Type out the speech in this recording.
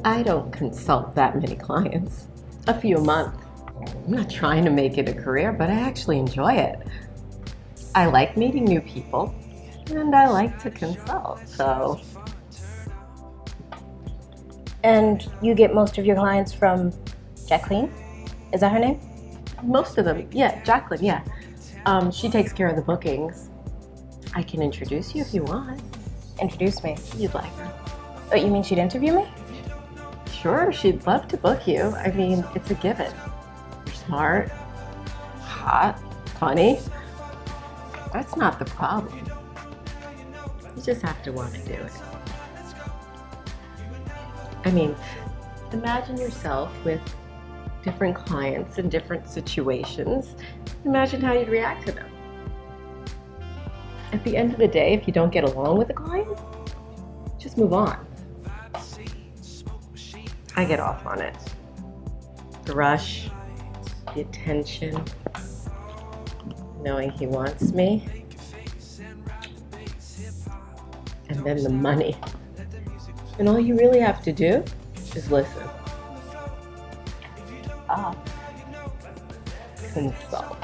I don't consult that many clients. A few a month. I'm not trying to make it a career, but I actually enjoy it. I like meeting new people, and I like to consult, so. And you get most of your clients from Jacqueline? Is that her name? Most of them, yeah, Jacqueline, yeah. She takes care of the bookings. I can introduce you if you want. Introduce me. You'd like her. Oh, you mean she'd interview me? Sure, she'd love to book you. I mean, it's a given. You're smart, hot, funny. That's not the problem. You just have to want to do it. I mean, imagine yourself with different clients in different situations. Imagine how you'd react to them. At the end of the day, if you don't get along with a client, just move on. I get off on it. The rush, the attention, knowing he wants me, and then the money. And all you really have to do is listen. Ah. Consult.